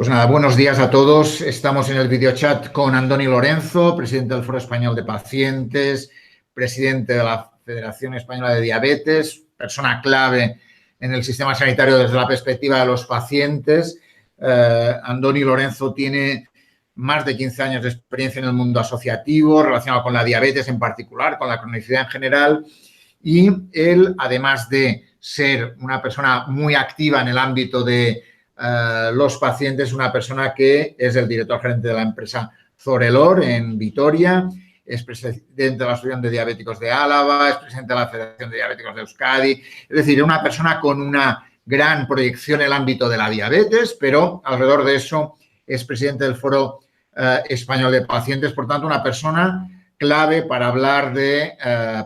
Pues nada, buenos días a todos. Estamos en el videochat con Andoni Lorenzo, presidente del Foro Español de Pacientes, presidente de la Federación Española de Diabetes, persona clave en el sistema sanitario desde la perspectiva de los pacientes. Andoni Lorenzo tiene más de 15 años de experiencia en el mundo asociativo, relacionado con la diabetes en particular, con la cronicidad en general. Y él, además de ser una persona muy activa en el ámbito de los pacientes, una persona que es el director gerente de la empresa Zorelor en Vitoria, es presidente de la Asociación de Diabéticos de Álava, es presidente de la Federación de Diabéticos de Euskadi, es decir, una persona con una gran proyección en el ámbito de la diabetes, pero alrededor de eso es presidente del Foro Español de Pacientes, por tanto, una persona clave para hablar de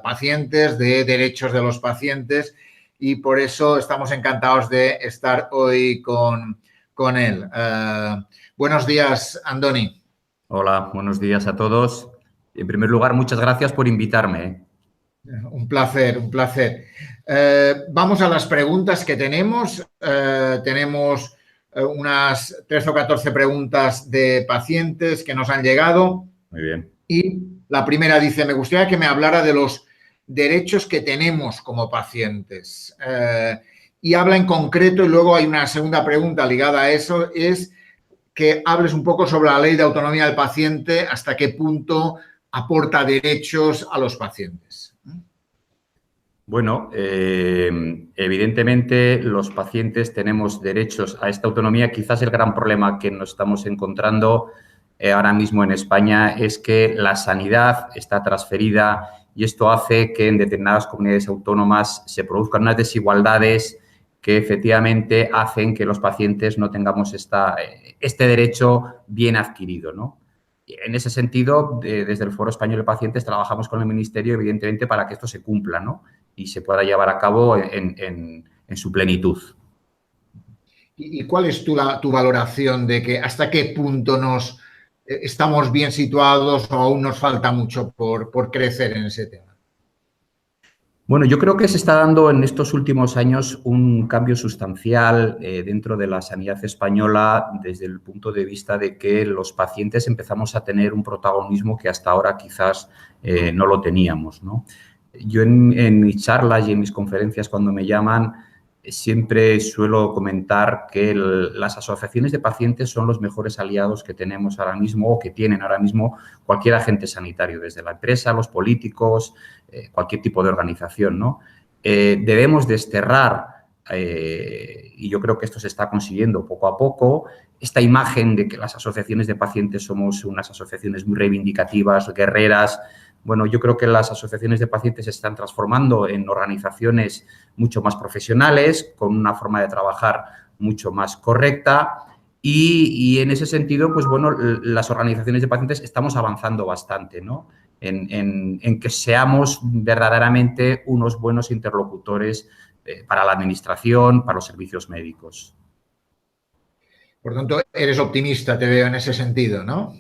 pacientes, de derechos de los pacientes, y por eso estamos encantados de estar hoy con él. Buenos días, Andoni. Hola, buenos días a todos. En primer lugar, muchas gracias por invitarme. Un placer, un placer. Vamos a las preguntas que tenemos. Tenemos unas 13 o 14 preguntas de pacientes que nos han llegado. Muy bien. Y la primera dice, me gustaría que me hablara de los derechos que tenemos como pacientes. Y habla en concreto, y luego hay una segunda pregunta ligada a eso, es que hables un poco sobre la ley de autonomía del paciente, hasta qué punto aporta derechos a los pacientes. Bueno, evidentemente los pacientes tenemos derechos a esta autonomía. Quizás el gran problema que nos estamos encontrando ahora mismo en España es que la sanidad está transferida y esto hace que en determinadas comunidades autónomas se produzcan unas desigualdades que efectivamente hacen que los pacientes no tengamos este derecho bien adquirido, ¿no? En ese sentido, desde el Foro Español de Pacientes trabajamos con el Ministerio, evidentemente, para que esto se cumpla, ¿no? Y se pueda llevar a cabo en su plenitud. ¿Y cuál es tu valoración de que hasta qué punto estamos bien situados o aún nos falta mucho por crecer en ese tema? Bueno, yo creo que se está dando en estos últimos años un cambio sustancial dentro de la sanidad española desde el punto de vista de que los pacientes empezamos a tener un protagonismo que hasta ahora quizás no lo teníamos, ¿no? Yo en mis charlas y en mis conferencias cuando me llaman siempre suelo comentar que las asociaciones de pacientes son los mejores aliados que tenemos ahora mismo o que tienen ahora mismo cualquier agente sanitario, desde la empresa, los políticos, cualquier tipo de organización, ¿no? Debemos desterrar, y yo creo que esto se está consiguiendo poco a poco, esta imagen de que las asociaciones de pacientes somos unas asociaciones muy reivindicativas, guerreras. Bueno, yo creo que las asociaciones de pacientes se están transformando en organizaciones mucho más profesionales, con una forma de trabajar mucho más correcta y en ese sentido, pues bueno, las organizaciones de pacientes estamos avanzando bastante, ¿no? En que seamos verdaderamente unos buenos interlocutores para la administración, para los servicios médicos. Por tanto, eres optimista, te veo en ese sentido, ¿no?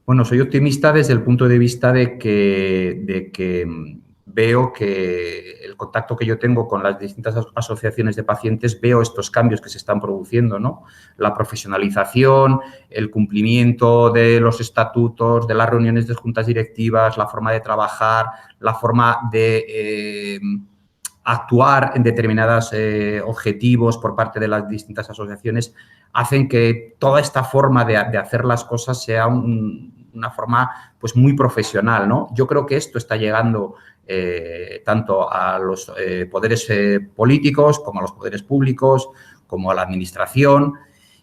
Bueno, soy optimista desde el punto de vista de que veo que el contacto que yo tengo con las distintas asociaciones de pacientes, veo estos cambios que se están produciendo, ¿no? La profesionalización, el cumplimiento de los estatutos, de las reuniones de juntas directivas, la forma de trabajar, la forma de actuar en determinados objetivos por parte de las distintas asociaciones, hacen que toda esta forma de hacer las cosas sea una forma pues muy profesional, ¿no? Yo creo que esto está llegando tanto a los poderes políticos como a los poderes públicos, como a la administración,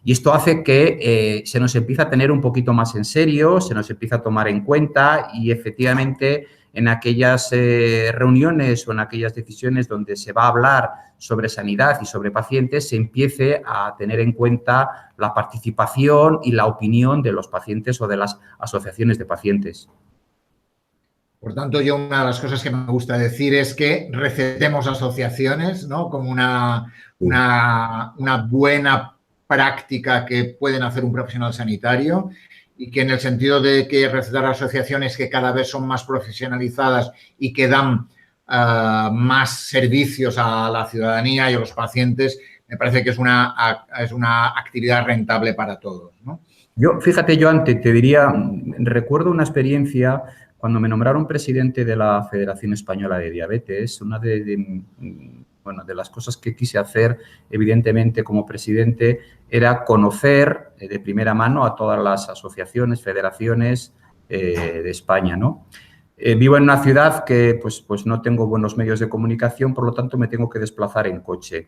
y esto hace que se nos empiece a tener un poquito más en serio, se nos empieza a tomar en cuenta y efectivamente en aquellas reuniones o en aquellas decisiones donde se va a hablar sobre sanidad y sobre pacientes, se empiece a tener en cuenta la participación y la opinión de los pacientes o de las asociaciones de pacientes. Por tanto, yo una de las cosas que me gusta decir es que recetemos asociaciones, ¿no? Como una buena práctica que pueden hacer un profesional sanitario y que en el sentido de que recetar asociaciones que cada vez son más profesionalizadas y que dan más servicios a la ciudadanía y a los pacientes, me parece que es una actividad rentable para todos, ¿no? Fíjate, yo antes te diría, recuerdo una experiencia cuando me nombraron presidente de la Federación Española de Diabetes. Una de las cosas que quise hacer, evidentemente, como presidente, era conocer de primera mano a todas las asociaciones, federaciones de España, ¿no? Vivo en una ciudad que pues no tengo buenos medios de comunicación, por lo tanto me tengo que desplazar en coche.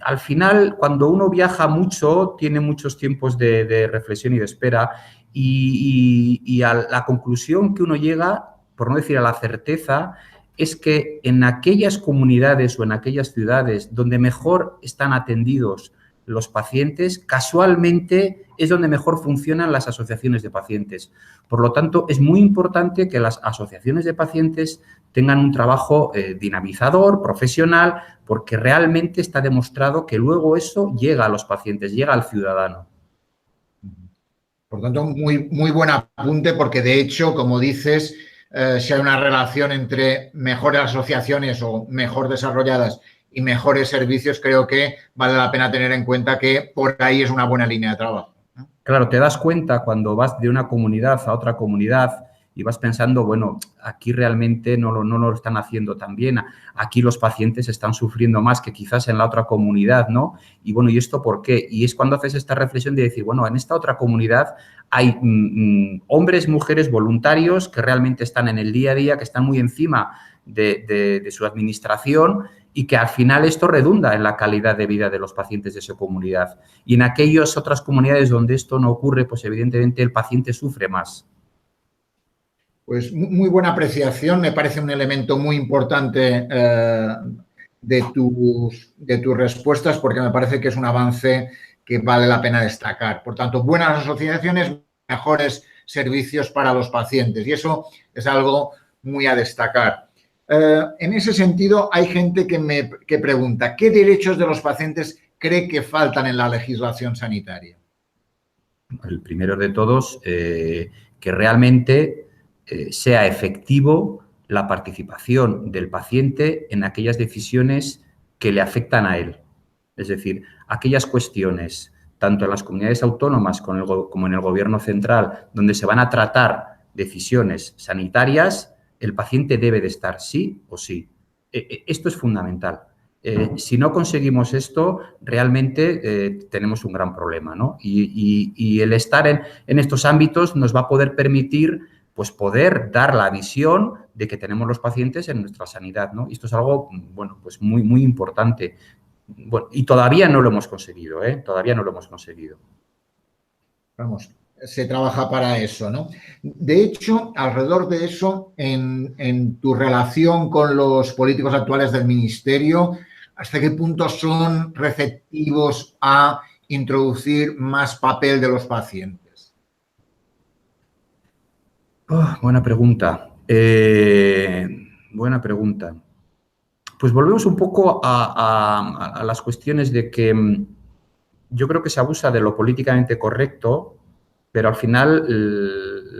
Al final, cuando uno viaja mucho, tiene muchos tiempos de reflexión y de espera y a la conclusión que uno llega, por no decir a la certeza, es que en aquellas comunidades o en aquellas ciudades donde mejor están atendidos los pacientes, casualmente es donde mejor funcionan las asociaciones de pacientes. Por lo tanto, es muy importante que las asociaciones de pacientes tengan un trabajo dinamizador, profesional, porque realmente está demostrado que luego eso llega a los pacientes, llega al ciudadano. Por tanto, muy buen apunte, porque de hecho, como dices, si hay una relación entre mejores asociaciones o mejor desarrolladas y mejores servicios, creo que vale la pena tener en cuenta que por ahí es una buena línea de trabajo, ¿no? Claro, te das cuenta cuando vas de una comunidad a otra comunidad y vas pensando, bueno, aquí realmente no lo están haciendo tan bien, aquí los pacientes están sufriendo más que quizás en la otra comunidad, ¿no? Y bueno, ¿y esto por qué? Y es cuando haces esta reflexión de decir, bueno, en esta otra comunidad hay hombres, mujeres voluntarios que realmente están en el día a día, que están muy encima de su administración y que al final esto redunda en la calidad de vida de los pacientes de esa comunidad. Y en aquellas otras comunidades donde esto no ocurre, pues evidentemente el paciente sufre más. Pues muy buena apreciación, me parece un elemento muy importante de tus respuestas, porque me parece que es un avance que vale la pena destacar. Por tanto, buenas asociaciones, mejores servicios para los pacientes, y eso es algo muy a destacar. En ese sentido, hay gente que pregunta, ¿qué derechos de los pacientes cree que faltan en la legislación sanitaria? El primero de todos, que realmente sea efectivo la participación del paciente en aquellas decisiones que le afectan a él. Es decir, aquellas cuestiones, tanto en las comunidades autónomas como en el gobierno central, donde se van a tratar decisiones sanitarias, el paciente debe de estar sí o sí. Esto es fundamental. Si no conseguimos esto, realmente tenemos un gran problema, ¿no? Y el estar en estos ámbitos nos va a poder permitir, pues, poder dar la visión de que tenemos los pacientes en nuestra sanidad, ¿no? Y esto es algo, bueno, pues muy, muy importante. Bueno, y todavía no lo hemos conseguido, ¿eh? Todavía no lo hemos conseguido. Vamos, se trabaja para eso, ¿no? De hecho, alrededor de eso, en tu relación con los políticos actuales del Ministerio, ¿hasta qué punto son receptivos a introducir más papel de los pacientes? Buena pregunta. Buena pregunta. Pues volvemos un poco a las cuestiones de que yo creo que se abusa de lo políticamente correcto, pero al final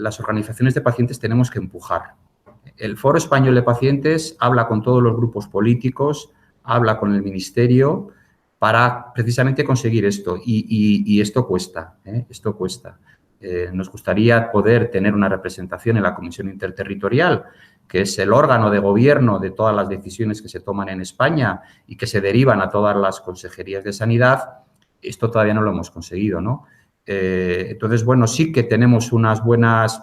las organizaciones de pacientes tenemos que empujar. El Foro Español de Pacientes habla con todos los grupos políticos, habla con el Ministerio para precisamente conseguir esto. Y esto cuesta, ¿eh? Esto cuesta. Nos gustaría poder tener una representación en la Comisión Interterritorial, que es el órgano de gobierno de todas las decisiones que se toman en España y que se derivan a todas las consejerías de sanidad. Esto todavía no lo hemos conseguido, ¿no? Entonces, bueno, sí que tenemos unas buenas...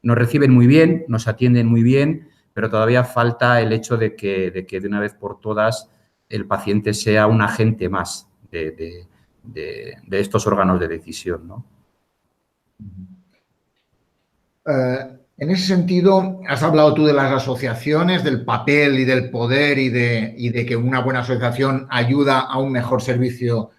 nos reciben muy bien, nos atienden muy bien, pero todavía falta el hecho de que de una vez por todas el paciente sea un agente más de estos órganos de decisión, ¿no? En ese sentido, has hablado tú de las asociaciones, del papel y del poder y de que una buena asociación ayuda a un mejor servicio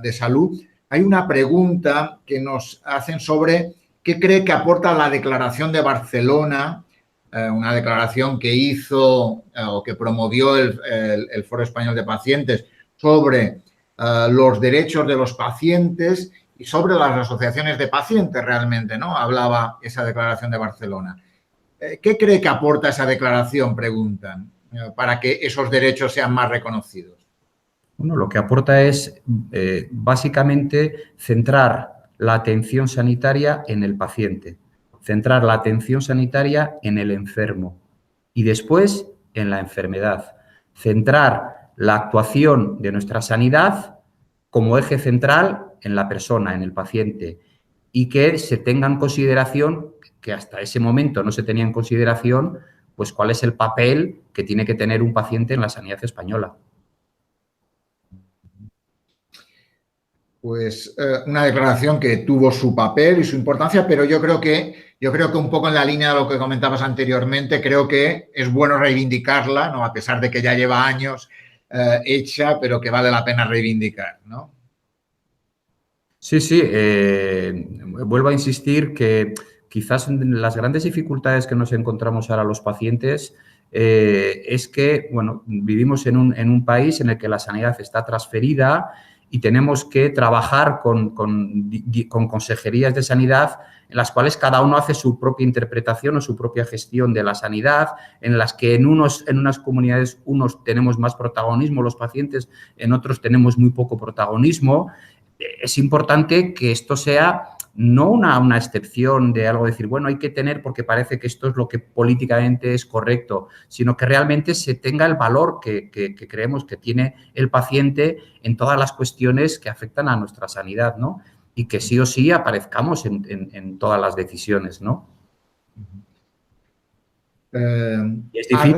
de salud. Hay una pregunta que nos hacen sobre qué cree que aporta la Declaración de Barcelona, una declaración que hizo o que promovió el Foro Español de Pacientes sobre los derechos de los pacientes y sobre las asociaciones de pacientes realmente, ¿no? Hablaba esa Declaración de Barcelona. ¿Qué cree que aporta esa declaración, preguntan, para que esos derechos sean más reconocidos? Bueno, lo que aporta es básicamente centrar la atención sanitaria en el paciente, centrar la atención sanitaria en el enfermo y después en la enfermedad, centrar la actuación de nuestra sanidad como eje central en la persona, en el paciente, y que se tenga en consideración, que hasta ese momento no se tenía en consideración, pues cuál es el papel que tiene que tener un paciente en la sanidad española. Pues una declaración que tuvo su papel y su importancia, pero yo creo que un poco en la línea de lo que comentabas anteriormente, creo que es bueno reivindicarla, ¿no? A pesar de que ya lleva años hecha, pero que vale la pena reivindicar, ¿no? Sí, sí, vuelvo a insistir que quizás las grandes dificultades que nos encontramos ahora los pacientes es que, bueno, vivimos en un país en el que la sanidad está transferida y tenemos que trabajar con consejerías de sanidad en las cuales cada uno hace su propia interpretación o su propia gestión de la sanidad, en las que en unas comunidades unos tenemos más protagonismo, los pacientes, en otros tenemos muy poco protagonismo. Es importante que esto sea no una excepción de algo, decir, bueno, hay que tener porque parece que esto es lo que políticamente es correcto, sino que realmente se tenga el valor que creemos que tiene el paciente en todas las cuestiones que afectan a nuestra sanidad, ¿no? Y que sí o sí aparezcamos en todas las decisiones, ¿no? Es difícil.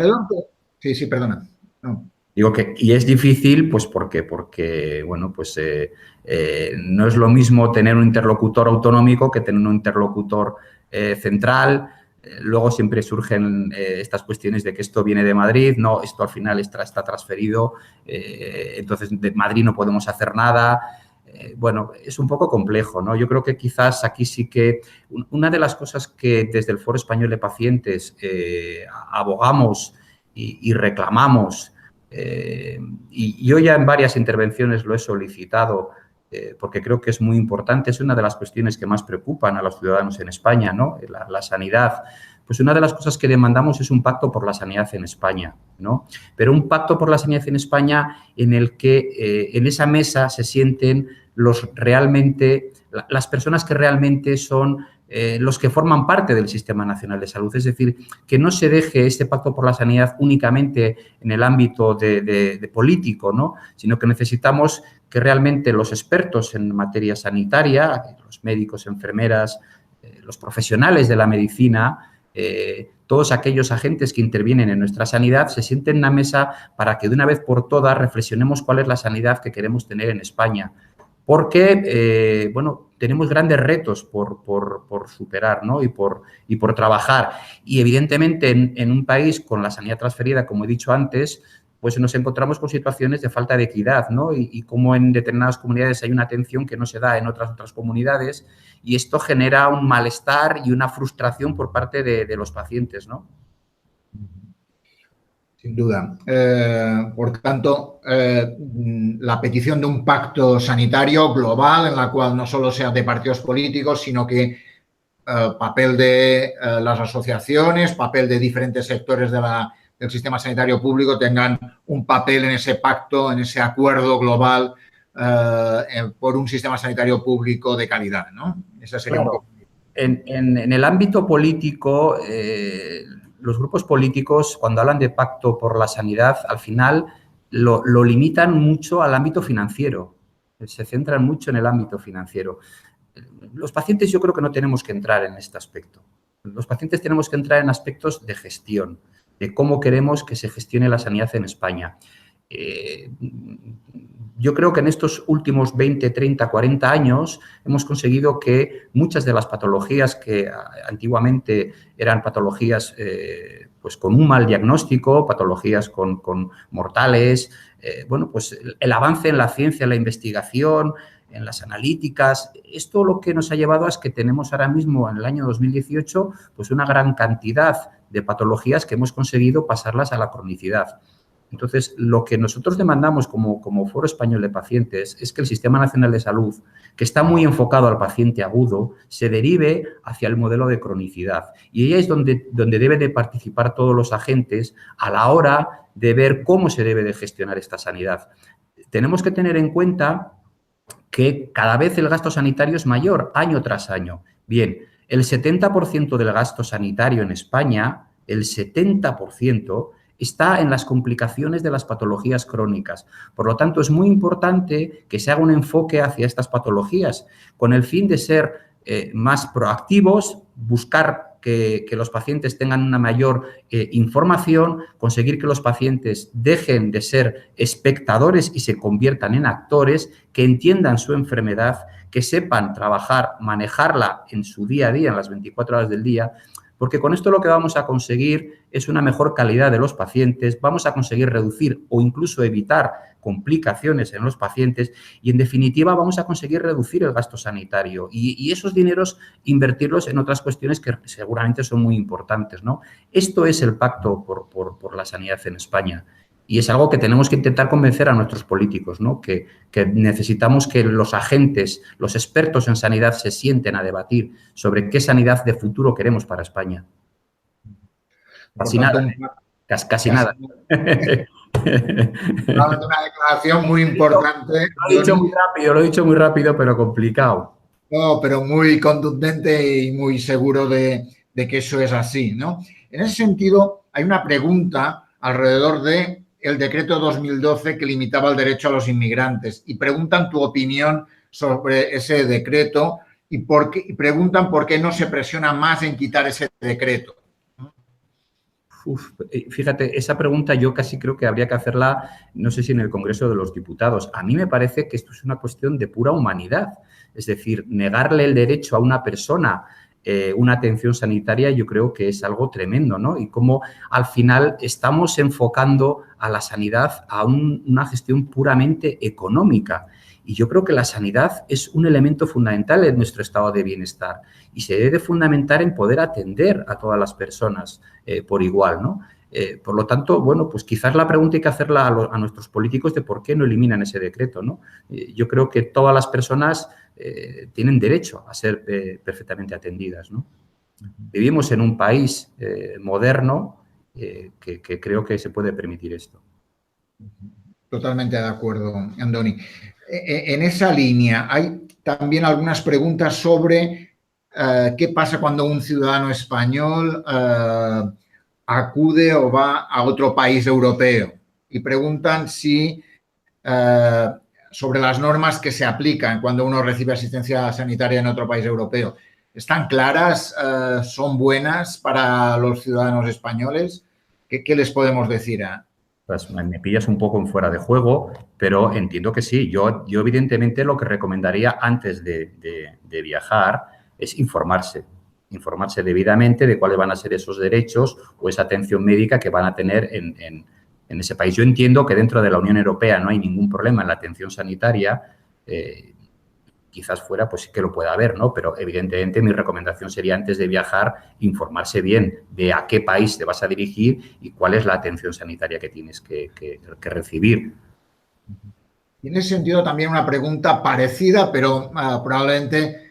Sí, perdona. No. Digo que, y es difícil, pues porque bueno, pues no es lo mismo tener un interlocutor autonómico que tener un interlocutor central. Luego siempre surgen estas cuestiones de que esto viene de Madrid, no, esto al final está transferido, entonces de Madrid no podemos hacer nada. Bueno, es un poco complejo, ¿no? Yo creo que quizás aquí sí que una de las cosas que desde el Foro Español de Pacientes abogamos y reclamamos, y yo ya en varias intervenciones lo he solicitado porque creo que es muy importante, es una de las cuestiones que más preocupan a los ciudadanos en España, ¿no? La sanidad. Pues una de las cosas que demandamos es un pacto por la sanidad en España, ¿no? Pero un pacto por la sanidad en España en el que en esa mesa se sienten las personas que realmente son los que forman parte del Sistema Nacional de Salud. Es decir, que no se deje este pacto por la sanidad únicamente en el ámbito de político, ¿no? Sino que necesitamos que realmente los expertos en materia sanitaria, los médicos, enfermeras, los profesionales de la medicina, todos aquellos agentes que intervienen en nuestra sanidad se sienten en una mesa para que de una vez por todas reflexionemos cuál es la sanidad que queremos tener en España. Porque, bueno, tenemos grandes retos por superar, ¿no? y por trabajar. Y, evidentemente, en un país con la sanidad transferida, como he dicho antes, pues nos encontramos con situaciones de falta de equidad, ¿no? Y como en determinadas comunidades hay una atención que no se da en otras comunidades, y esto genera un malestar y una frustración por parte de los pacientes, ¿no? Sin duda. Por tanto, la petición de un pacto sanitario global en la cual no solo sea de partidos políticos, sino que papel de las asociaciones, papel de diferentes sectores del sistema sanitario público tengan un papel en ese pacto, en ese acuerdo global por un sistema sanitario público de calidad, ¿no? Esa sería un poco. En el ámbito político, los grupos políticos, cuando hablan de pacto por la sanidad, al final lo limitan mucho al ámbito financiero. Se centran mucho en el ámbito financiero. Los pacientes yo creo que no tenemos que entrar en este aspecto. Los pacientes tenemos que entrar en aspectos de gestión, de cómo queremos que se gestione la sanidad en España. Yo creo que en estos últimos 20, 30, 40 años hemos conseguido que muchas de las patologías que antiguamente eran patologías pues con un mal diagnóstico, patologías con mortales, bueno, pues el avance en la ciencia, en la investigación, en las analíticas, esto lo que nos ha llevado es que tenemos ahora mismo en el año 2018 pues una gran cantidad de patologías que hemos conseguido pasarlas a la cronicidad. Entonces, lo que nosotros demandamos como Foro Español de Pacientes es que el Sistema Nacional de Salud, que está muy enfocado al paciente agudo, se derive hacia el modelo de cronicidad. Y ahí es donde deben de participar todos los agentes a la hora de ver cómo se debe de gestionar esta sanidad. tenemos que tener en cuenta que cada vez el gasto sanitario es mayor, año tras año. Bien, el 70% del gasto sanitario en España, el 70%, está en las complicaciones de las patologías crónicas. Por lo tanto, es muy importante que se haga un enfoque hacia estas patologías con el fin de ser más proactivos, buscar que los pacientes tengan una mayor información, conseguir que los pacientes dejen de ser espectadores y se conviertan en actores, que entiendan su enfermedad, que sepan trabajar, manejarla en su día a día, en las 24 horas del día, porque con esto lo que vamos a conseguir es una mejor calidad de los pacientes, vamos a conseguir reducir o incluso evitar complicaciones en los pacientes y, en definitiva, vamos a conseguir reducir el gasto sanitario y esos dineros invertirlos en otras cuestiones que seguramente son muy importantes, ¿no? Esto es el pacto por la sanidad en España. Y es algo que tenemos que intentar convencer a nuestros políticos, ¿no? Que necesitamos que los agentes, los expertos en sanidad se sienten a debatir sobre qué sanidad de futuro queremos para España. Casi nada. Casi nada. Una declaración muy importante. Lo he dicho muy rápido, pero complicado. No, pero muy contundente y muy seguro de que eso es así, ¿no? En ese sentido, hay una pregunta alrededor de el decreto 2012 que limitaba el derecho a los inmigrantes y preguntan tu opinión sobre ese decreto y preguntan por qué no se presiona más en quitar ese decreto. Fíjate, esa pregunta yo casi creo que habría que hacerla, no sé si en el Congreso de los Diputados. A mí me parece que esto es una cuestión de pura humanidad. Es decir, negarle el derecho a una persona una atención sanitaria, yo creo que es algo tremendo, ¿no? Y cómo al final estamos enfocando a la sanidad a una gestión puramente económica. Y yo creo que la sanidad es un elemento fundamental en nuestro estado de bienestar y se debe fundamentar en poder atender a todas las personas por igual, ¿no? Por lo tanto, bueno, pues quizás la pregunta hay que hacerla a nuestros políticos de por qué no eliminan ese decreto, ¿no? Yo creo que todas las personas tienen derecho a ser perfectamente atendidas, ¿no? Vivimos en un país moderno que creo que se puede permitir esto. Totalmente de acuerdo, Andoni. En esa línea hay también algunas preguntas sobre qué pasa cuando un ciudadano español acude o va a otro país europeo y preguntan si sobre las normas que se aplican cuando uno recibe asistencia sanitaria en otro país europeo. ¿Están claras? ¿Son buenas para los ciudadanos españoles? ¿Qué les podemos decir? Pues me pillas un poco en fuera de juego, pero entiendo que sí. Yo evidentemente lo que recomendaría antes de viajar es informarse debidamente de cuáles van a ser esos derechos o esa atención médica que van a tener en ese país. Yo entiendo que dentro de la Unión Europea no hay ningún problema en la atención sanitaria, quizás fuera pues sí que lo pueda haber, ¿no? Pero evidentemente mi recomendación sería antes de viajar informarse bien de a qué país te vas a dirigir y cuál es la atención sanitaria que tienes que recibir. Y en ese sentido también una pregunta parecida, pero probablemente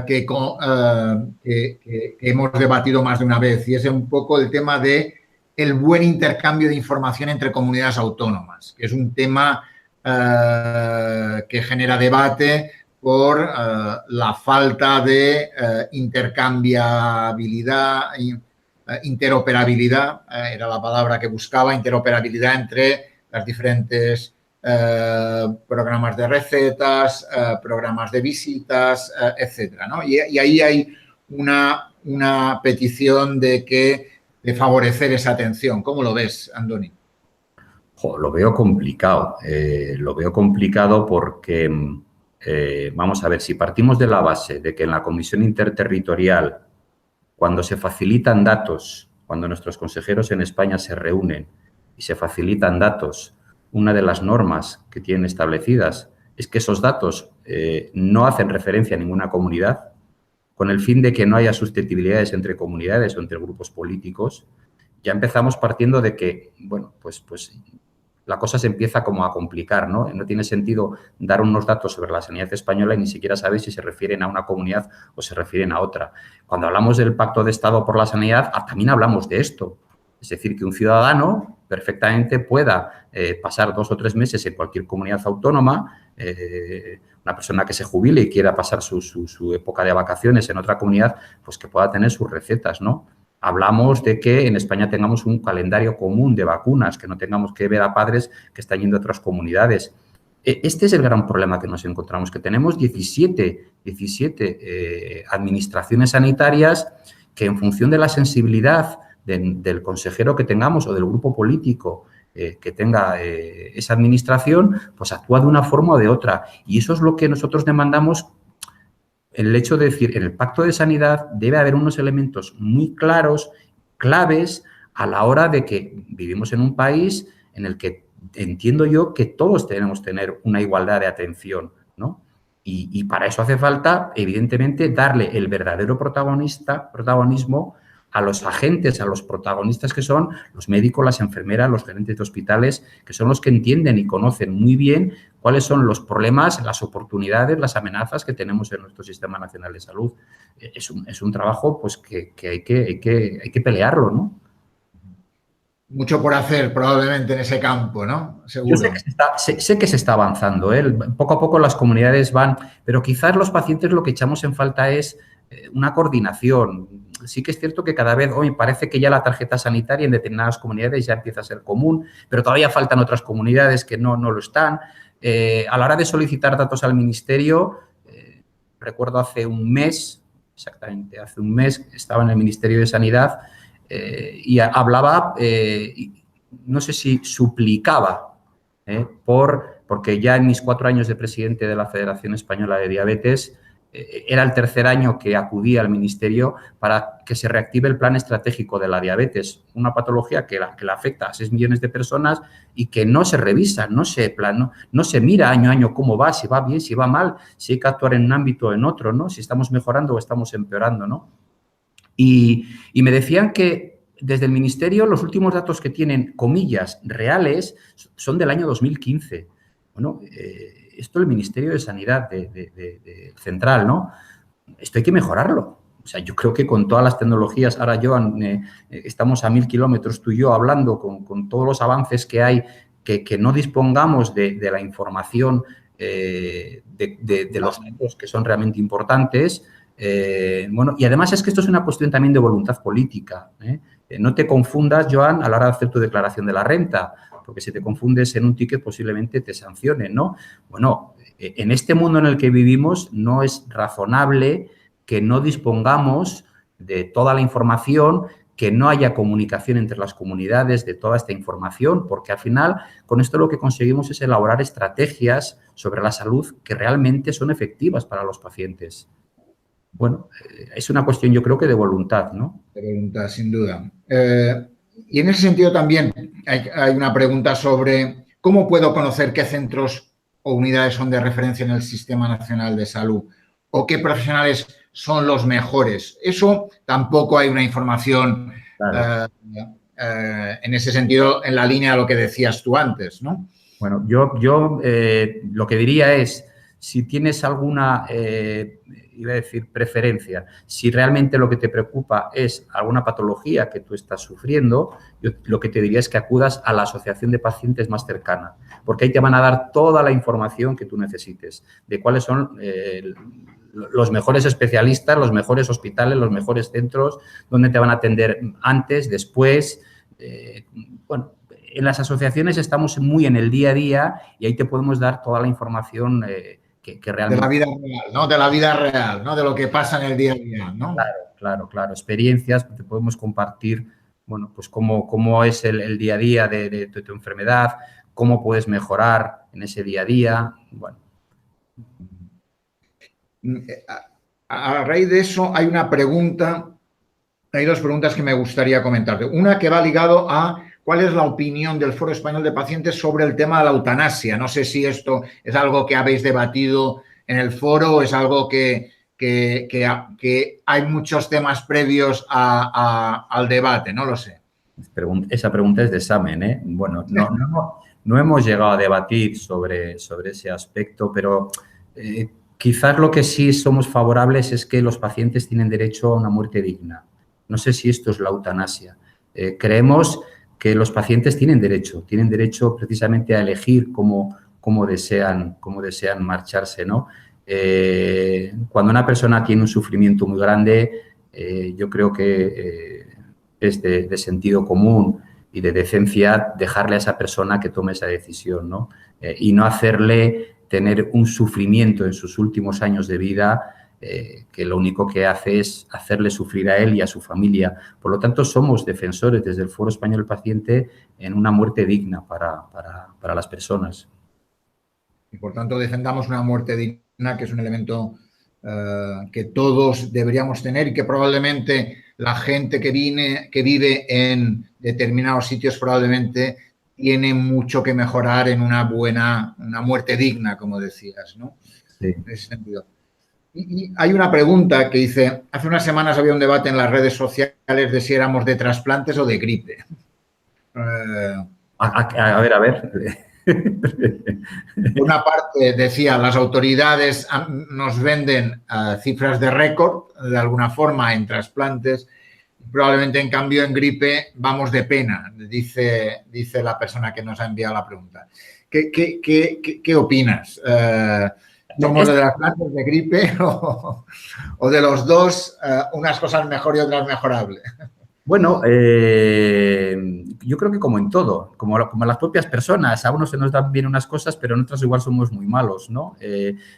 que hemos debatido más de una vez, y es un poco el tema de el buen intercambio de información entre comunidades autónomas, que es un tema que genera debate por la falta de intercambiabilidad, interoperabilidad, era la palabra que buscaba, interoperabilidad entre las diferentes programas de recetas, programas de visitas, etcétera, ¿no? Y ahí hay una petición de favorecer esa atención. ¿Cómo lo ves, Andoni? Lo veo complicado. Lo veo complicado porque, vamos a ver, si partimos de la base de que en la Comisión Interterritorial, cuando se facilitan datos, cuando nuestros consejeros en España se reúnen y se facilitan datos, una de las normas que tienen establecidas es que esos datos no hacen referencia a ninguna comunidad, con el fin de que no haya susceptibilidades entre comunidades o entre grupos políticos. Ya empezamos partiendo de que, bueno, pues la cosa se empieza como a complicar, ¿no? No tiene sentido dar unos datos sobre la sanidad española y ni siquiera sabes si se refieren a una comunidad o se refieren a otra. Cuando hablamos del Pacto de Estado por la Sanidad, también hablamos de esto. Es decir, que un ciudadano perfectamente pueda pasar 2 o 3 meses en cualquier comunidad autónoma, una persona que se jubile y quiera pasar su época de vacaciones en otra comunidad, pues que pueda tener sus recetas, ¿no? Hablamos de que en España tengamos un calendario común de vacunas, que no tengamos que ver a padres que están yendo a otras comunidades. Este es el gran problema que nos encontramos, que tenemos 17 administraciones sanitarias que en función de la sensibilidad del consejero que tengamos o del grupo político que tenga esa administración, pues actúa de una forma o de otra. Y eso es lo que nosotros demandamos, el hecho de decir, en el Pacto de Sanidad debe haber unos elementos muy claros, claves, a la hora de que vivimos en un país en el que entiendo yo que todos tenemos que tener una igualdad de atención, ¿no? Y para eso hace falta, evidentemente, darle el verdadero protagonismo a los agentes, a los protagonistas que son los médicos, las enfermeras, los gerentes de hospitales, que son los que entienden y conocen muy bien cuáles son los problemas, las oportunidades, las amenazas que tenemos en nuestro Sistema Nacional de Salud. Es un trabajo pues, que hay que pelearlo, ¿no? Mucho por hacer probablemente en ese campo, ¿no? Seguro. Yo sé que se está avanzando, ¿eh? Poco a poco las comunidades van, pero quizás los pacientes lo que echamos en falta es una coordinación. Sí que es cierto que cada vez hoy parece que ya la tarjeta sanitaria en determinadas comunidades ya empieza a ser común, pero todavía faltan otras comunidades que no lo están. A la hora de solicitar datos al Ministerio, recuerdo hace un mes, exactamente hace un mes, estaba en el Ministerio de Sanidad y hablaba, no sé si suplicaba, porque ya en mis 4 años de presidente de la Federación Española de Diabetes, era el 3er año que acudía al Ministerio para que se reactive el plan estratégico de la diabetes, una patología que la afecta a 6 millones de personas y que no se revisa, no se mira año a año cómo va, si va bien, si va mal, si hay que actuar en un ámbito o en otro, ¿no? Si estamos mejorando o estamos empeorando, ¿no? Y me decían que desde el Ministerio los últimos datos que tienen, comillas, reales, son del año 2015. Bueno, esto el Ministerio de Sanidad central, ¿no? Esto hay que mejorarlo. O sea, yo creo que con todas las tecnologías, ahora, Joan, estamos a 1000 kilómetros tú y yo hablando con todos los avances que hay, que no dispongamos de la información de los datos que son realmente importantes. Bueno, y además es que esto es una cuestión también de voluntad política. No te confundas, Joan, a la hora de hacer tu declaración de la renta, porque si te confundes en un ticket posiblemente te sancionen, ¿no? Bueno, en este mundo en el que vivimos no es razonable que no dispongamos de toda la información, que no haya comunicación entre las comunidades de toda esta información, porque al final con esto lo que conseguimos es elaborar estrategias sobre la salud que realmente son efectivas para los pacientes. Bueno, es una cuestión yo creo que de voluntad, ¿no? De voluntad, sin duda. Y en ese sentido también hay una pregunta sobre cómo puedo conocer qué centros o unidades son de referencia en el Sistema Nacional de Salud o qué profesionales son los mejores. Eso tampoco hay una información claro. En ese sentido en la línea de lo que decías tú antes, ¿no? Bueno, yo lo que diría es, si tienes alguna, iba a decir, preferencia, si realmente lo que te preocupa es alguna patología que tú estás sufriendo, yo lo que te diría es que acudas a la asociación de pacientes más cercana, porque ahí te van a dar toda la información que tú necesites de cuáles son los mejores especialistas, los mejores hospitales, los mejores centros, donde te van a atender antes, después, bueno. En las asociaciones estamos muy en el día a día y ahí te podemos dar toda la información que realmente... De la vida real, ¿no? De la vida real, ¿no? De lo que pasa en el día a día, ¿no? Claro. Experiencias, te podemos compartir, bueno, pues cómo es el día a día de tu enfermedad, cómo puedes mejorar en ese día a día, bueno. A raíz de eso hay una pregunta, hay 2 preguntas que me gustaría comentarte. Una que va ligado a ¿cuál es la opinión del Foro Español de Pacientes sobre el tema de la eutanasia? No sé si esto es algo que habéis debatido en el foro o es algo que hay muchos temas previos al debate, no lo sé. Esa pregunta es de examen, ¿eh? Bueno, no hemos llegado a debatir sobre ese aspecto, pero quizás lo que sí somos favorables es que los pacientes tienen derecho a una muerte digna. No sé si esto es la eutanasia. Creemos que los pacientes tienen derecho precisamente a elegir cómo desean marcharse, ¿no? Cuando una persona tiene un sufrimiento muy grande, yo creo que es de sentido común y de decencia dejarle a esa persona que tome esa decisión, ¿no? Y no hacerle tener un sufrimiento en sus últimos años de vida que lo único que hace es hacerle sufrir a él y a su familia. Por lo tanto, somos defensores desde el Foro Español del Paciente en una muerte digna para las personas. Y por tanto defendamos una muerte digna, que es un elemento que todos deberíamos tener y que probablemente la gente que vive en determinados sitios probablemente tiene mucho que mejorar en una muerte digna, como decías, ¿no? Sí. En ese sentido. Y hay una pregunta que dice, hace unas semanas había un debate en las redes sociales de si éramos de trasplantes o de gripe. A ver. Por una parte, decía, las autoridades nos venden cifras de récord, de alguna forma, en trasplantes. Probablemente, en cambio, en gripe vamos de pena, dice la persona que nos ha enviado la pregunta. ¿Qué opinas? ¿Somos de trasplantes, de gripe o de los dos, unas cosas mejor y otras mejorables? Bueno, yo creo que como en todo, como las propias personas, a unos se nos dan bien unas cosas, pero en otras igual somos muy malos, ¿no?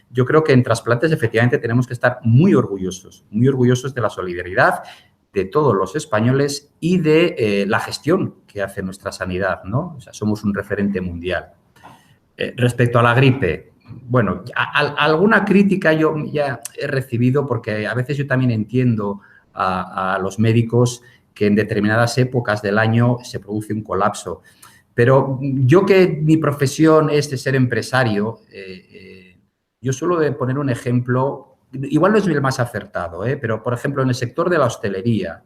Yo creo que en trasplantes efectivamente tenemos que estar muy orgullosos de la solidaridad de todos los españoles y de la gestión que hace nuestra sanidad, ¿no? O sea, somos un referente mundial. Respecto a la gripe, bueno, alguna crítica yo ya he recibido porque a veces yo también entiendo a los médicos que en determinadas épocas del año se produce un colapso. Pero yo que mi profesión es de ser empresario, yo suelo poner un ejemplo, igual no es el más acertado, pero por ejemplo en el sector de la hostelería,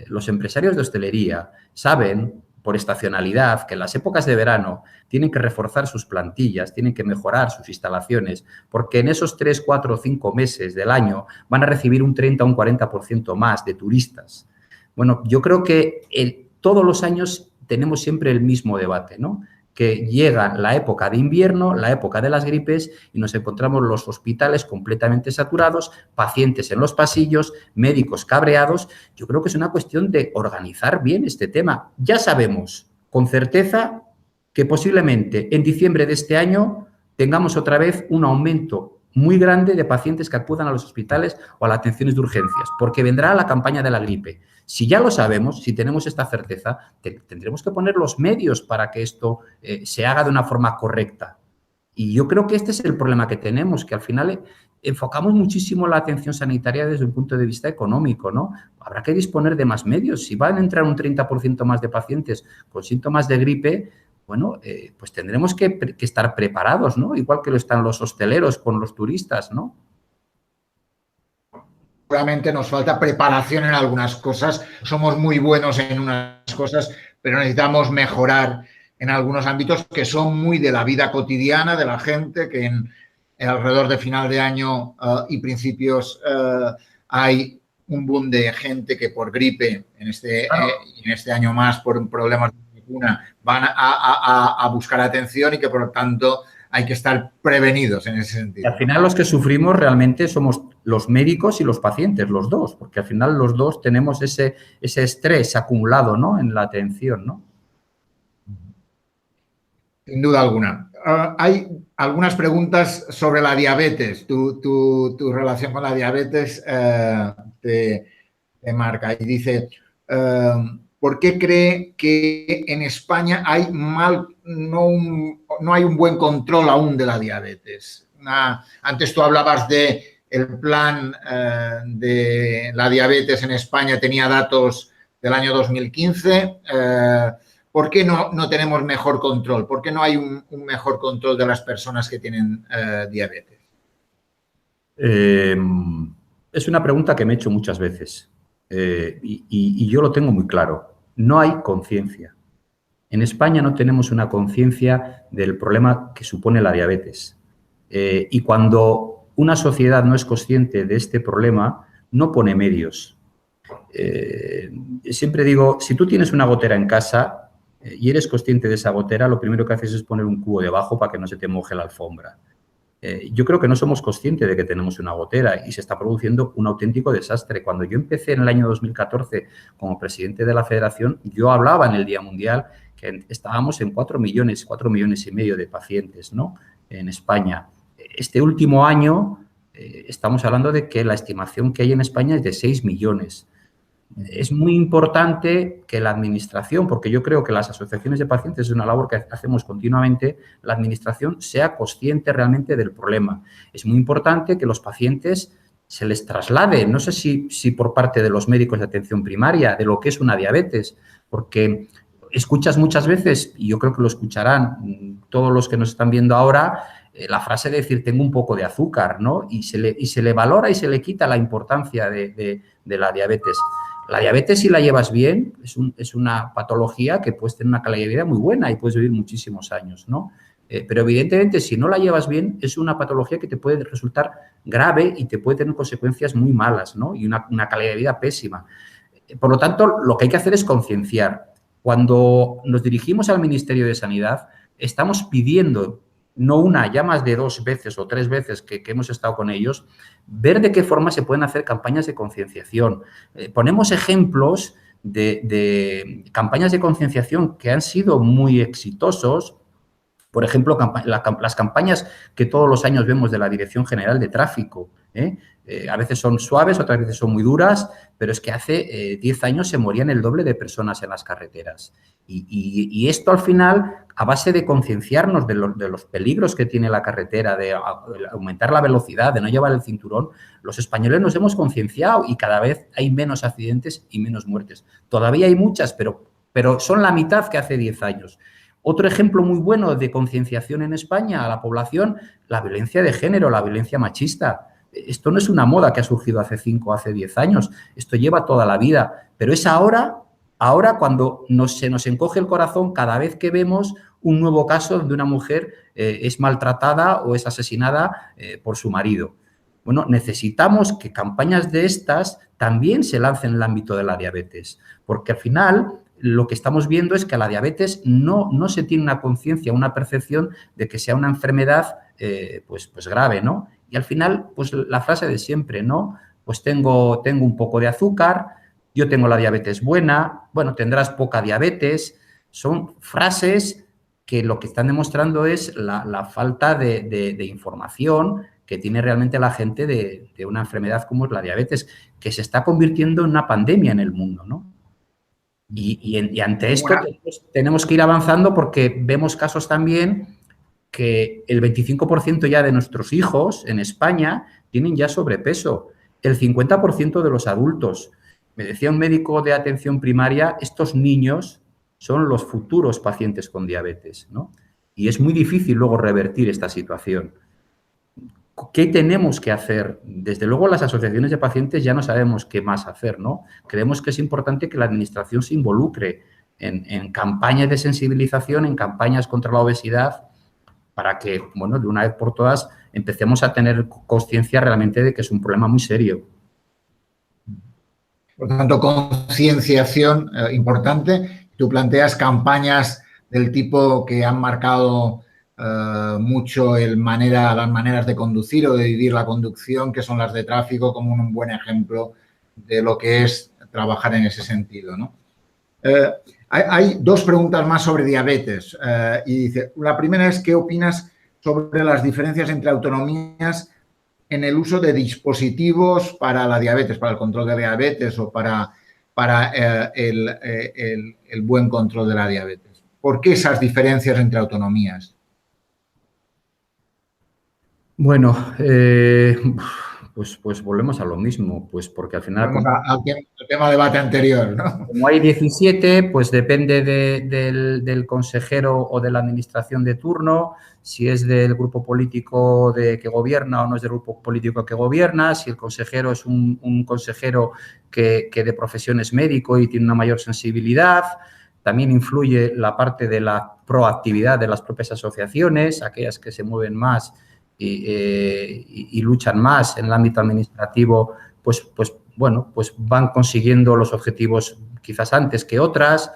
los empresarios de hostelería saben por estacionalidad que en las épocas de verano tienen que reforzar sus plantillas, tienen que mejorar sus instalaciones, porque en esos 3, 4 o 5 meses del año van a recibir un 30 o un 40% más de turistas. Bueno, yo creo que todos los años tenemos siempre el mismo debate, ¿no? Que llega la época de invierno, la época de las gripes y nos encontramos los hospitales completamente saturados, pacientes en los pasillos, médicos cabreados. Yo creo que es una cuestión de organizar bien este tema. Ya sabemos con certeza que posiblemente en diciembre de este año tengamos otra vez un aumento muy grande de pacientes que acudan a los hospitales o a las atenciones de urgencias, porque vendrá la campaña de la gripe. Si ya lo sabemos, si tenemos esta certeza, tendremos que poner los medios para que esto se haga de una forma correcta. Y yo creo que este es el problema que tenemos, que al final enfocamos muchísimo la atención sanitaria desde un punto de vista económico, ¿no? Habrá que disponer de más medios. Si van a entrar un 30% más de pacientes con síntomas de gripe, bueno, pues tendremos que estar preparados, ¿no? Igual que lo están los hosteleros con los turistas, ¿no? Seguramente nos falta preparación en algunas cosas. Somos muy buenos en unas cosas, pero necesitamos mejorar en algunos ámbitos que son muy de la vida cotidiana de la gente, que alrededor de final de año y principios hay un boom de gente que por gripe, en este año más por problemas de vacuna, van a buscar atención y que por lo tanto hay que estar prevenidos en ese sentido. Y al final los que sufrimos realmente somos los médicos y los pacientes, los dos, porque al final los dos tenemos ese estrés acumulado, ¿no? En la atención, ¿no? Sin duda alguna. Hay algunas preguntas sobre la diabetes. Tu relación con la diabetes te marca y dice, ¿por qué cree que en España no hay un buen control aún de la diabetes? Antes tú hablabas del plan de la diabetes en España, tenía datos del año 2015. ¿Por qué no tenemos mejor control? ¿Por qué no hay un mejor control de las personas que tienen diabetes? Es una pregunta que me he hecho muchas veces y yo lo tengo muy claro. No hay conciencia. En España no tenemos una conciencia del problema que supone la diabetes. Y cuando una sociedad no es consciente de este problema, no pone medios. Siempre digo, si tú tienes una gotera en casa y eres consciente de esa gotera, lo primero que haces es poner un cubo debajo para que no se te moje la alfombra. Yo creo que no somos conscientes de que tenemos una gotera y se está produciendo un auténtico desastre. Cuando yo empecé en el año 2014 como presidente de la Federación, yo hablaba en el Día Mundial que estábamos en 4 millones y medio de pacientes, ¿no?, en España. Este último año estamos hablando de que la estimación que hay en España es de 6 millones. Es muy importante que la Administración, porque yo creo que las asociaciones de pacientes es una labor que hacemos continuamente, la Administración sea consciente realmente del problema. Es muy importante que los pacientes se les traslade, no sé si por parte de los médicos de atención primaria, de lo que es una diabetes, porque escuchas muchas veces, y yo creo que lo escucharán todos los que nos están viendo ahora, la frase de decir tengo un poco de azúcar, ¿no? Y se le valora y se le quita la importancia de la diabetes. La diabetes, si la llevas bien, es una patología que puedes tener una calidad de vida muy buena y puedes vivir muchísimos años, ¿no? Pero evidentemente, si no la llevas bien, es una patología que te puede resultar grave y te puede tener consecuencias muy malas, ¿no? Y una calidad de vida pésima. Por lo tanto, lo que hay que hacer es concienciar. Cuando nos dirigimos al Ministerio de Sanidad, estamos pidiendo, no una, ya más de 2 veces o 3 veces que hemos estado con ellos, ver de qué forma se pueden hacer campañas de concienciación. Ponemos ejemplos de campañas de concienciación que han sido muy exitosos. Por ejemplo, las campañas que todos los años vemos de la Dirección General de Tráfico. A veces son suaves, otras veces son muy duras, pero es que hace 10 años se morían el doble de personas en las carreteras. Y esto al final, a base de concienciarnos de los peligros que tiene la carretera, de aumentar la velocidad, de no llevar el cinturón, los españoles nos hemos concienciado y cada vez hay menos accidentes y menos muertes. Todavía hay muchas, pero son la mitad que hace 10 años. Otro ejemplo muy bueno de concienciación en España a la población, la violencia de género, la violencia machista. Esto no es una moda que ha surgido hace 5 o hace 10 años, esto lleva toda la vida, pero es ahora cuando se nos encoge el corazón cada vez que vemos un nuevo caso donde una mujer es maltratada o es asesinada por su marido. Bueno, necesitamos que campañas de estas también se lancen en el ámbito de la diabetes, porque al final lo que estamos viendo es que a la diabetes no se tiene una conciencia, una percepción de que sea una enfermedad pues grave, ¿no? Y al final, pues la frase de siempre, ¿no? Pues tengo un poco de azúcar, yo tengo la diabetes buena, bueno, tendrás poca diabetes. Son frases que lo que están demostrando es la falta de información que tiene realmente la gente de una enfermedad como es la diabetes, que se está convirtiendo en una pandemia en el mundo, ¿no? Y ante esto tenemos que ir avanzando porque vemos casos también que el 25% ya de nuestros hijos en España tienen ya sobrepeso, el 50% de los adultos. Me decía un médico de atención primaria, estos niños son los futuros pacientes con diabetes, ¿no? Y es muy difícil luego revertir esta situación. ¿Qué tenemos que hacer? Desde luego, las asociaciones de pacientes ya no sabemos qué más hacer, ¿no? Creemos que es importante que la Administración se involucre en campañas de sensibilización, en campañas contra la obesidad, para que, bueno, de una vez por todas empecemos a tener conciencia realmente de que es un problema muy serio. Por tanto, concienciación importante. Tú planteas campañas del tipo que han marcado mucho las maneras de conducir o de vivir la conducción, que son las de tráfico, como un buen ejemplo de lo que es trabajar en ese sentido, ¿no? Hay 2 preguntas más sobre diabetes. Y dice, la primera es, ¿qué opinas sobre las diferencias entre autonomías en el uso de dispositivos para la diabetes, para el control de diabetes o para el buen control de la diabetes? ¿Por qué esas diferencias entre autonomías? Bueno, pues volvemos a lo mismo, pues porque al final... Al tema de debate anterior, ¿no? Como hay 17, pues depende del consejero o de la administración de turno, si es del grupo político que gobierna o no es del grupo político que gobierna, si el consejero es un consejero que de profesión es médico y tiene una mayor sensibilidad. También influye la parte de la proactividad de las propias asociaciones, aquellas que se mueven más y luchan más en el ámbito administrativo, pues bueno, pues van consiguiendo los objetivos quizás antes que otras.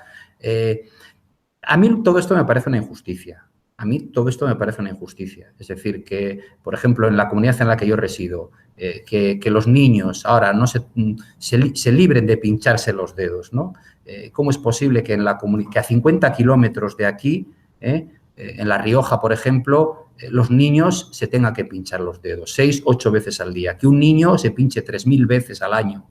A mí todo esto me parece una injusticia. A mí todo esto me parece una injusticia. Es decir, que, por ejemplo, en la comunidad en la que yo resido, que los niños ahora no se libren de pincharse los dedos, ¿no? ¿Cómo es posible que, que a 50 kilómetros de aquí, en La Rioja, por ejemplo, los niños se tengan que pinchar los dedos 6, 8 veces al día? Que un niño se pinche 3000 veces al año,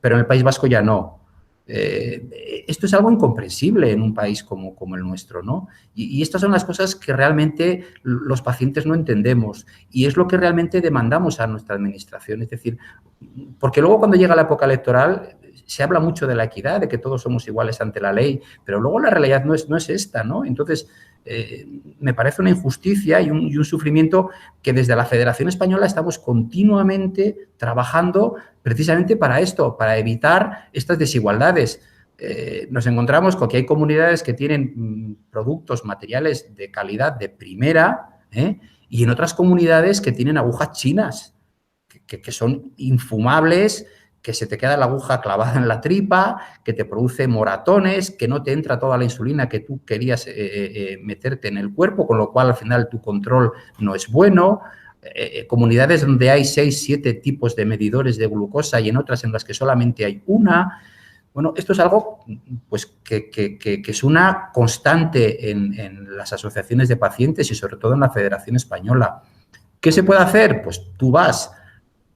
pero en el País Vasco ya no. Esto es algo incomprensible en un país como el nuestro, ¿no? Y estas son las cosas que realmente los pacientes no entendemos y es lo que realmente demandamos a nuestra administración. Es decir, porque luego cuando llega la época electoral se habla mucho de la equidad, de que todos somos iguales ante la ley, pero luego la realidad no es esta, ¿no? Entonces, me parece una injusticia y un sufrimiento que desde la Federación Española estamos continuamente trabajando precisamente para esto, para evitar estas desigualdades. Nos encontramos con que hay comunidades que tienen productos, materiales de calidad de primera, y en otras comunidades que tienen agujas chinas, que son infumables, que se te queda la aguja clavada en la tripa, que te produce moratones, que no te entra toda la insulina que tú querías meterte en el cuerpo, con lo cual al final tu control no es bueno. Comunidades donde hay 6, 7 tipos de medidores de glucosa y en otras en las que solamente hay una. Bueno, esto es algo pues, que es una constante en las asociaciones de pacientes y sobre todo en la Federación Española. ¿Qué se puede hacer? Pues tú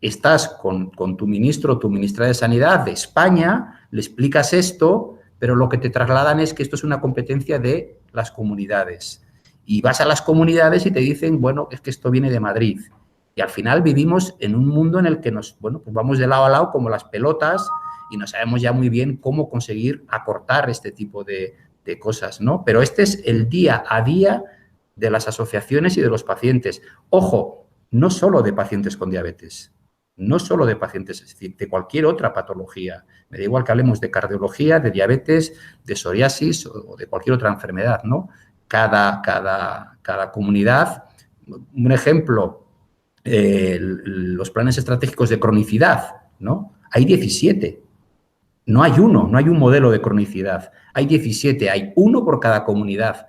estás con tu ministro o tu ministra de Sanidad de España, le explicas esto, pero lo que te trasladan es que esto es una competencia de las comunidades. Y vas a las comunidades y te dicen, bueno, es que esto viene de Madrid. Y al final vivimos en un mundo en el que pues vamos de lado a lado como las pelotas y no sabemos ya muy bien cómo conseguir acortar este tipo de cosas, ¿no? Pero este es el día a día de las asociaciones y de los pacientes. Ojo, no solo de pacientes con diabetes, no solo de pacientes, es decir, de cualquier otra patología. Me da igual que hablemos de cardiología, de diabetes, de psoriasis o de cualquier otra enfermedad, ¿no? Cada comunidad, un ejemplo, los planes estratégicos de cronicidad, ¿no? Hay 17. No hay uno, no hay un modelo de cronicidad. Hay 17, hay uno por cada comunidad.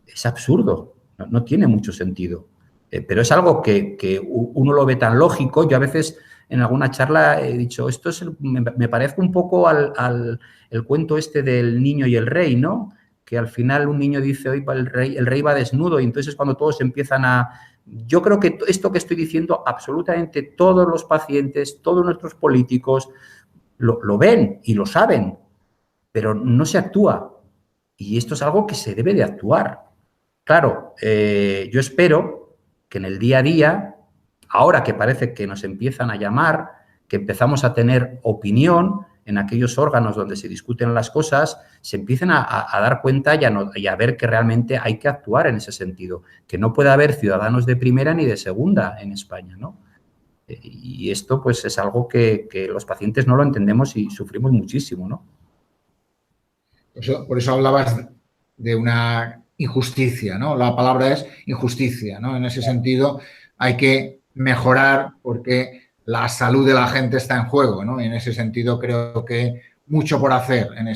Es absurdo, no tiene mucho sentido. Pero es algo que uno lo ve tan lógico. Yo a veces en alguna charla he dicho, esto me parece un poco al cuento este del niño y el rey, ¿no? Que al final un niño dice, hoy el rey va desnudo y entonces cuando todos empiezan a... Yo creo que esto que estoy diciendo, absolutamente todos los pacientes, todos nuestros políticos lo ven y lo saben, pero no se actúa. Y esto es algo que se debe de actuar. Claro, yo espero que en el día a día, ahora que parece que nos empiezan a llamar, que empezamos a tener opinión en aquellos órganos donde se discuten las cosas, se empiecen a dar cuenta y a ver que realmente hay que actuar en ese sentido, que no puede haber ciudadanos de primera ni de segunda en España, ¿no? Y esto pues es algo que los pacientes no lo entendemos y sufrimos muchísimo, ¿no? Por eso hablabas de una injusticia, ¿no? La palabra es injusticia, ¿no? En ese sentido hay que mejorar porque la salud de la gente está en juego, ¿no? Y en ese sentido creo que mucho por hacer en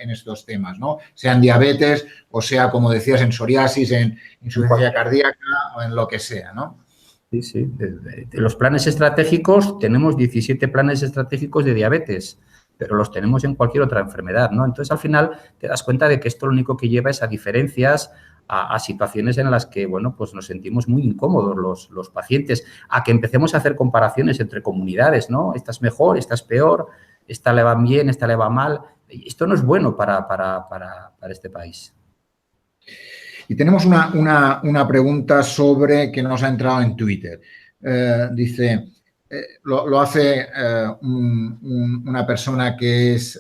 estos temas, ¿no? Sea en diabetes o sea, como decías, en psoriasis, en insuficiencia cardíaca o en lo que sea, ¿no? Sí, sí. De los planes estratégicos, tenemos 17 planes estratégicos de diabetes, pero los tenemos en cualquier otra enfermedad, ¿no? Entonces, al final, te das cuenta de que esto lo único que lleva es a diferencias, a situaciones en las que, bueno, pues nos sentimos muy incómodos los pacientes, a que empecemos a hacer comparaciones entre comunidades, ¿no? Esta es mejor, esta es peor, esta le va bien, esta le va mal. Esto no es bueno para este país. Y tenemos una pregunta sobre que nos ha entrado en Twitter. Dice, lo hace una persona que es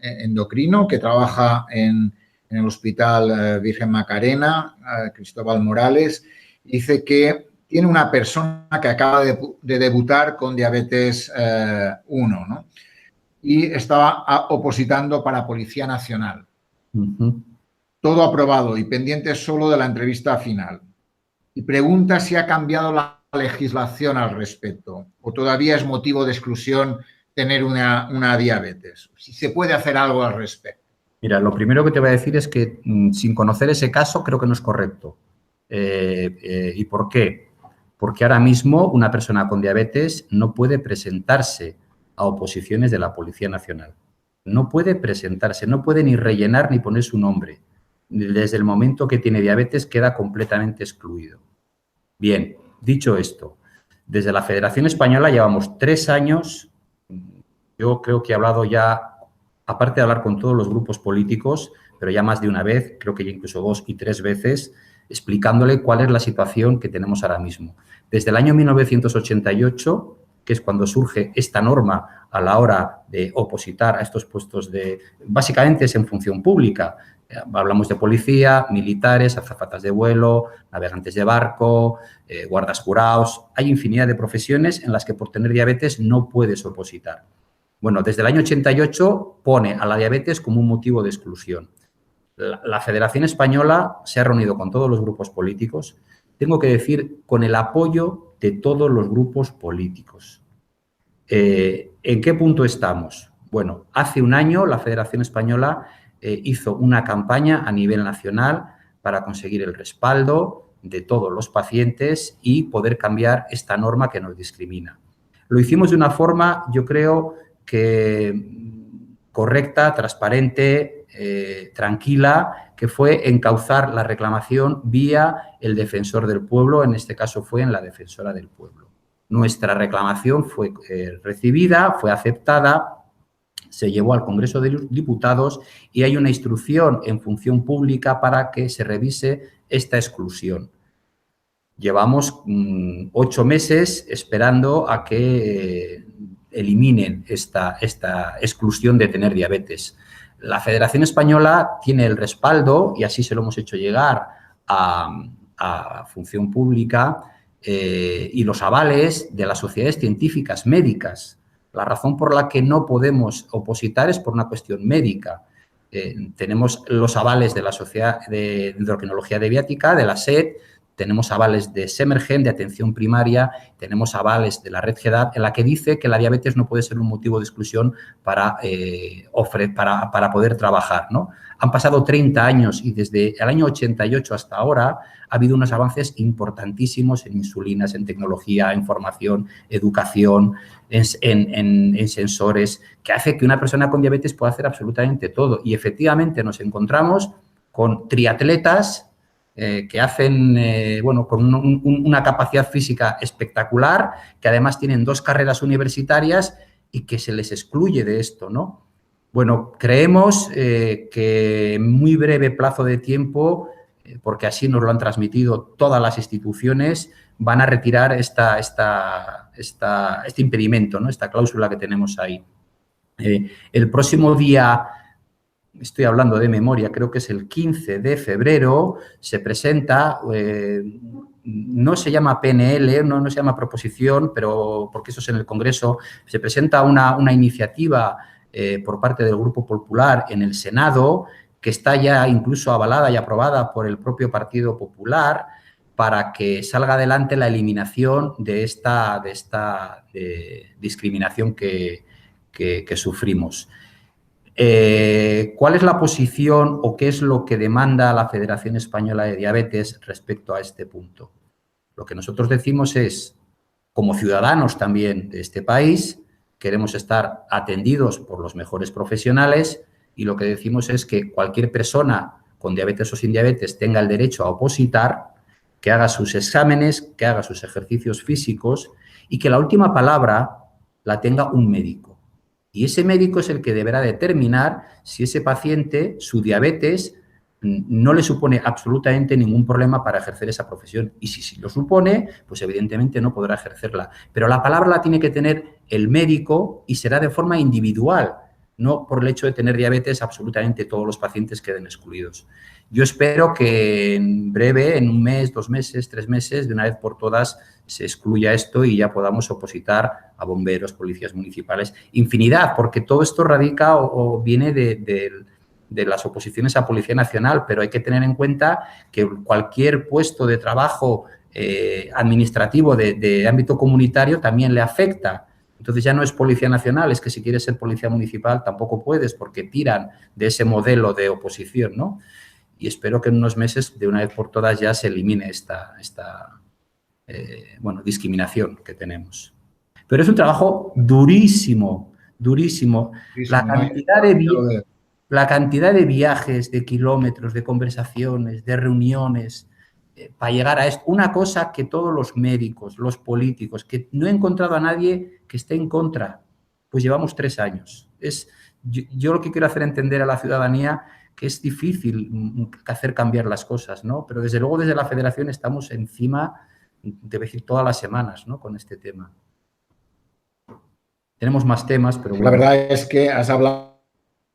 endocrino, que trabaja en el Hospital Virgen Macarena, Cristóbal Morales. Dice que tiene una persona que acaba de debutar con diabetes 1, ¿no? Y estaba opositando para Policía Nacional. Todo aprobado y pendiente solo de la entrevista final. Y pregunta si ha cambiado la legislación al respecto? ¿O todavía es motivo de exclusión tener una diabetes? Si se puede hacer algo al respecto. Mira, lo primero que te voy a decir es que sin conocer ese caso creo que no es correcto. ¿Y por qué? Porque ahora mismo una persona con diabetes no puede presentarse a oposiciones de la Policía Nacional. No puede presentarse, no puede ni rellenar ni poner su nombre. Desde el momento que tiene diabetes queda completamente excluido. Bien, dicho esto, desde la Federación Española llevamos 3 años, yo creo que he hablado ya, aparte de hablar con todos los grupos políticos, pero ya más de una vez, creo que ya incluso 2 y 3 veces, explicándole cuál es la situación que tenemos ahora mismo. Desde el año 1988, que es cuando surge esta norma a la hora de opositar a estos puestos de... Básicamente es en función pública. Hablamos de policía, militares, azafatas de vuelo, navegantes de barco, guardas jurados. Hay infinidad de profesiones en las que por tener diabetes no puedes opositar. Bueno, desde el año 88 pone a la diabetes como un motivo de exclusión. La Federación Española se ha reunido con todos los grupos políticos, tengo que decir, con el apoyo de todos los grupos políticos. ¿En qué punto estamos? Bueno, hace un año la Federación Española hizo una campaña a nivel nacional para conseguir el respaldo de todos los pacientes y poder cambiar esta norma que nos discrimina. Lo hicimos de una forma, yo creo, que correcta, transparente, tranquila, que fue encauzar la reclamación vía el defensor del pueblo, en este caso fue en la defensora del pueblo. Nuestra reclamación fue recibida, fue aceptada, se llevó al Congreso de Diputados y hay una instrucción en función pública para que se revise esta exclusión. Llevamos 8 meses esperando a que eliminen esta exclusión de tener diabetes. La Federación Española tiene el respaldo, y así se lo hemos hecho llegar a función pública, y los avales de las sociedades científicas médicas. La razón por la que no podemos opositar es por una cuestión médica. Tenemos los avales de la Sociedad de Endocrinología Diabética, de la SED, tenemos avales de Semergen, de atención primaria, tenemos avales de la Red GEDAP, en la que dice que la diabetes no puede ser un motivo de exclusión para poder trabajar, ¿no? Han pasado 30 años y desde el año 88 hasta ahora ha habido unos avances importantísimos en insulinas, en tecnología, en formación, educación, en sensores, que hace que una persona con diabetes pueda hacer absolutamente todo. Y efectivamente nos encontramos con triatletas que hacen, con una capacidad física espectacular, que además tienen 2 carreras universitarias y que se les excluye de esto, ¿no? Bueno, creemos que en muy breve plazo de tiempo, porque así nos lo han transmitido todas las instituciones, van a retirar este impedimento, ¿no? Esta cláusula que tenemos ahí. El próximo día, estoy hablando de memoria, creo que es el 15 de febrero, se presenta, no se llama PNL, no se llama proposición, pero porque eso es en el Congreso, se presenta una iniciativa por parte del Grupo Popular en el Senado, que está ya incluso avalada y aprobada por el propio Partido Popular, para que salga adelante la eliminación de esta discriminación que sufrimos. ¿Cuál es la posición o qué es lo que demanda la Federación Española de Diabetes respecto a este punto? Lo que nosotros decimos es, como ciudadanos también de este país, queremos estar atendidos por los mejores profesionales y lo que decimos es que cualquier persona con diabetes o sin diabetes tenga el derecho a opositar, que haga sus exámenes, que haga sus ejercicios físicos y que la última palabra la tenga un médico. Y ese médico es el que deberá determinar si ese paciente, su diabetes, no le supone absolutamente ningún problema para ejercer esa profesión. Y si lo supone, pues evidentemente no podrá ejercerla. Pero la palabra la tiene que tener el médico y será de forma individual, no por el hecho de tener diabetes absolutamente todos los pacientes queden excluidos. Yo espero que en breve, en 1 mes, 2 meses, 3 meses, de una vez por todas, se excluya esto y ya podamos opositar a bomberos, policías municipales, infinidad, porque todo esto radica o viene de las oposiciones a Policía Nacional, pero hay que tener en cuenta que cualquier puesto de trabajo administrativo de ámbito comunitario también le afecta. Entonces ya no es Policía Nacional, es que si quieres ser Policía Municipal tampoco puedes porque tiran de ese modelo de oposición, ¿no? Y espero que en unos meses, de una vez por todas, ya se elimine esta discriminación que tenemos. Pero es un trabajo durísimo, durísimo. La cantidad de viajes, de kilómetros, de conversaciones, de reuniones, para llegar a esto. Una cosa que todos los médicos, los políticos, que no he encontrado a nadie que esté en contra, pues llevamos 3 años. Yo lo que quiero hacer entender a la ciudadanía que es difícil hacer cambiar las cosas, ¿no? Pero desde luego desde la Federación estamos encima, debo decir, todas las semanas, ¿no? Con este tema. Tenemos más temas, pero bueno. La verdad es que has hablado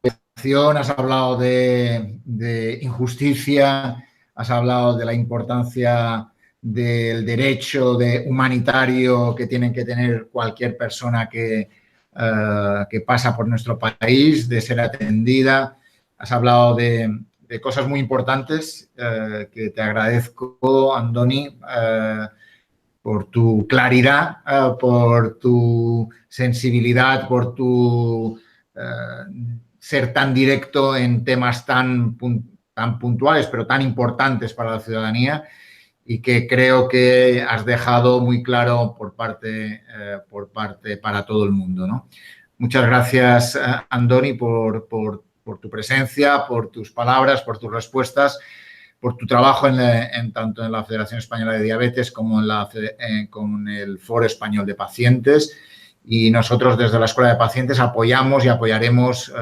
de acción, has hablado de injusticia, has hablado de la importancia del derecho humanitario que tienen que tener cualquier persona que pasa por nuestro país, de ser atendida. Has hablado de cosas muy importantes que te agradezco, Andoni, por tu claridad, por tu sensibilidad, por tu ser tan directo en temas tan puntuales, pero tan importantes para la ciudadanía y que creo que has dejado muy claro por parte para todo el mundo, ¿no? Muchas gracias, Andoni, por tu presencia, por tus palabras, por tus respuestas, por tu trabajo tanto en la Federación Española de Diabetes como con el Foro Español de Pacientes. Y nosotros desde la Escuela de Pacientes apoyamos y apoyaremos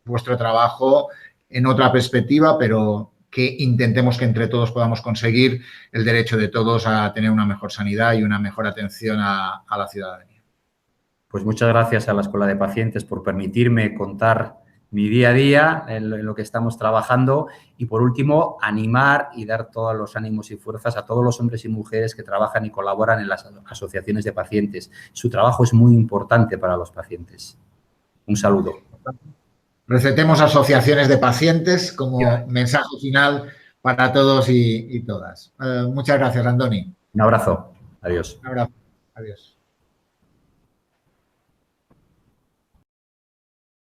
vuestro trabajo en otra perspectiva, pero que intentemos que entre todos podamos conseguir el derecho de todos a tener una mejor sanidad y una mejor atención a la ciudadanía. Pues muchas gracias a la Escuela de Pacientes por permitirme contar mi día a día en lo que estamos trabajando y, por último, animar y dar todos los ánimos y fuerzas a todos los hombres y mujeres que trabajan y colaboran en las asociaciones de pacientes. Su trabajo es muy importante para los pacientes. Un saludo. Recetemos asociaciones de pacientes como mensaje final para todos y todas. Muchas gracias, Andoni. Un abrazo. Adiós. Un abrazo. Adiós.